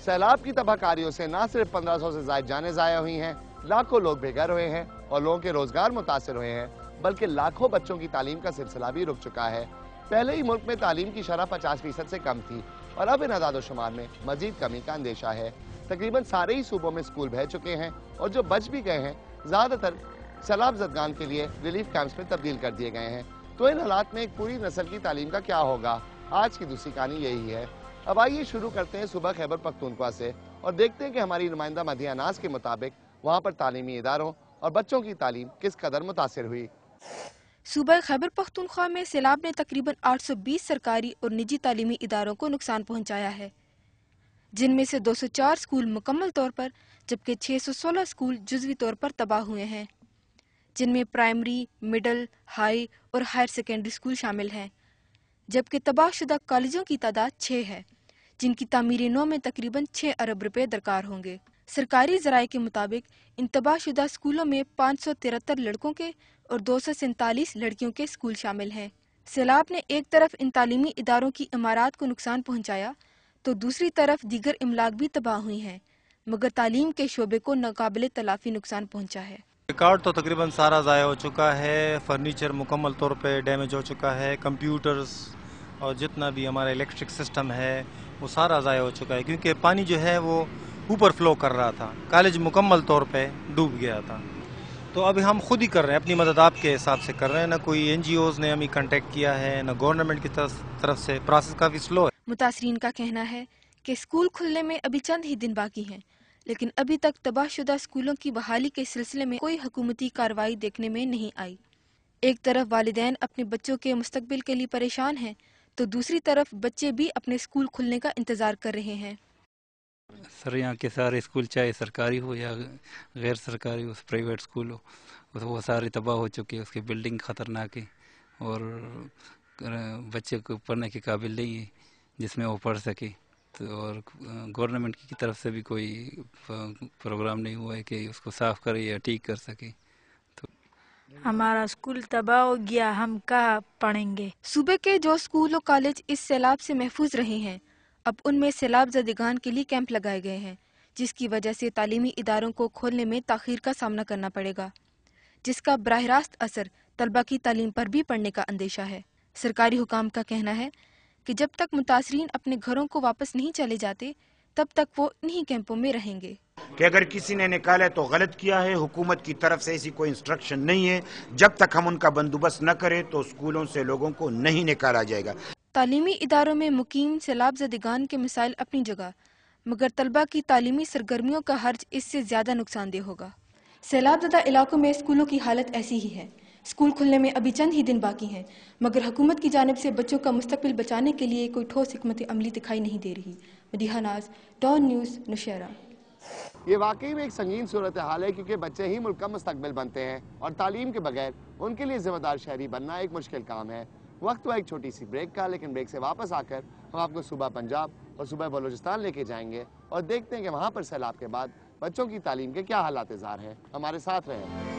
सैलाब की तबाहकारियों से न सिर्फ 1500 से ज्यादा जानें ज़ाया हुई हैं, लाखों लोग बेघर हुए हैं और लोगों के रोजगार मुतासिर हुए हैं, बल्कि लाखों बच्चों की तालीम का सिलसिला भी रुक चुका है। पहले ही मुल्क में तालीम की शरह 50% से कम थी और अब इन अदाद-ओ-शुमार में मजीद कमी का अंदेशा है। तकरीबन सारे ही सूबों में स्कूल बह चुके हैं और जो बच भी गए हैं ज्यादातर सैलाब ज़दगान के लिए रिलीफ कैंप्स में तब्दील कर दिए गए हैं। तो इन हालात में एक पूरी नस्ल की तालीम का क्या होगा? आज की दूसरी कहानी यही है। अब आइए शुरू करते हैं सुबह खैबर पख्तूनख्वा से और देखते हैं कि हमारी नुमाइंदा मदिया नाज के मुताबिक वहाँ पर तालीमी इदारों और बच्चों की तालीम किस कदर मुतासिर हुई। सूबा खैबर पख्तूनख्वा में सैलाब ने तकरीबन 820 सरकारी और निजी तालीमी इदारों को नुकसान पहुंचाया है, जिनमें से 204 स्कूल मुकम्मल तौर पर जबकि 616 स्कूल जुज़वी तौर पर तबाह हुए हैं, जिनमें प्राइमरी, मिडल, हाई और हायर सेकेंडरी स्कूल शामिल हैं। जबकि तबाहशुदा कॉलेजों की तादाद 6 है, जिनकी तामीर नौ में तकरीबन 6 अरब रुपए दरकार होंगे। सरकारी ज़राए के मुताबिक इन तबाहशुदा स्कूलों में 573 लड़कों के और 247 लड़कियों के स्कूल शामिल हैं। सैलाब ने एक तरफ इन तालीमी इदारों की इमारत को नुकसान पहुंचाया तो दूसरी तरफ दीगर इमलाक भी तबाह हुई हैं, मगर तालीम के शोबे को नाकाबिले तलाफी नुकसान पहुंचा है। रिकॉर्ड तो तकरीबन सारा ज़ाया हो चुका है, फर्नीचर मुकम्मल तौर पे डैमेज हो चुका है, कंप्यूटर्स और जितना भी हमारा इलेक्ट्रिक सिस्टम है वो सारा ज़ाया हो चुका है, क्योंकि पानी जो है वो ऊपर फ्लो कर रहा था। कॉलेज मुकम्मल तौर पे डूब गया था। तो अभी हम खुद ही कर रहे हैं, अपनी मदद आपके हिसाब से कर रहे हैं। ना कोई NGOs ने हमें कांटेक्ट किया है, ना गवर्नमेंट की तरफ से। प्रोसेस काफ़ी स्लो है। मुतासरीन का कहना है कि स्कूल खुलने में अभी चंद ही दिन बाकी हैं, लेकिन अभी तक तबाहशुदा स्कूलों की बहाली के सिलसिले में कोई हुकूमती कार्रवाई देखने में नहीं आई। एक तरफ वालिदैन अपने बच्चों के मुस्तकबिल के लिए परेशान हैं, तो दूसरी तरफ बच्चे भी अपने स्कूल खुलने का इंतजार कर रहे हैं। सर, यहाँ के सारे स्कूल चाहे सरकारी हो या गैर सरकारी हो, प्राइवेट स्कूल हो, तो वो सारे तबाह हो चुके हैं। उसकी बिल्डिंग ख़तरनाक है और बच्चे को पढ़ने के काबिल नहीं है जिसमें वो पढ़ सके। तो और गवर्नमेंट की तरफ से भी कोई प्रोग्राम नहीं हुआ है कि उसको साफ़ करे या ठीक कर सके। तो हमारा स्कूल तबाह हो गया, हम कहाँ पढ़ेंगे। सूबे के जो स्कूल और कॉलेज इस सैलाब से महफूज रहे हैं, अब उनमें सैलाब ज़दगान के लिए कैंप लगाए गए हैं, जिसकी वजह से तालीमी इदारों को खोलने में ताख़ीर का सामना करना पड़ेगा, जिसका बराह रास्त असर तलबा की तालीम पर भी पड़ने का अंदेशा है। सरकारी हुकाम का कहना है कि जब तक मुतासरीन अपने घरों को वापस नहीं चले जाते, तब तक वो इन्हीं कैंपों में रहेंगे। कि अगर किसी ने निकाला तो गलत किया है, हुकूमत की तरफ से ऐसी कोई इंस्ट्रक्शन नहीं है। जब तक हम उनका बंदोबस्त न करें तो स्कूलों से लोगों को नहीं निकाला जाएगा। तालीमी इदारों में मुकीम सैलाब ज़दगान के मिसाइल अपनी जगह, मगर तलबा की तालीमी सरगर्मियों का हर्ज इससे ज़्यादा नुकसानदेह होगा। सैलाब ज़दा इलाकों में स्कूलों की हालत ऐसी ही है। स्कूल खुलने में अभी चंद ही दिन बाकी हैं, मगर हुकूमत की जानिब से बच्चों का मुस्तकबिल बचाने के लिए कोई ठोस हिकमत अमली दिखाई नहीं दे रही। मदीहा नाज, डॉन न्यूज़, नौशहरा। ये वाकई में एक संगीन सूरत हाल है, क्योंकि बच्चे ही मुल्क का मुस्तकबिल बनते हैं और तालीम के बगैर उनके लिए जिम्मेदार शहरी बनना एक मुश्किल काम है। वक्त हुआ एक छोटी सी ब्रेक का, लेकिन ब्रेक से वापस आकर हम आपको सुबह पंजाब और सुबह बलूचिस्तान लेके जाएंगे और देखते हैं कि वहाँ पर सैलाब के बाद बच्चों की तालीम के क्या हालात ज़ार हैं। हमारे साथ रहें।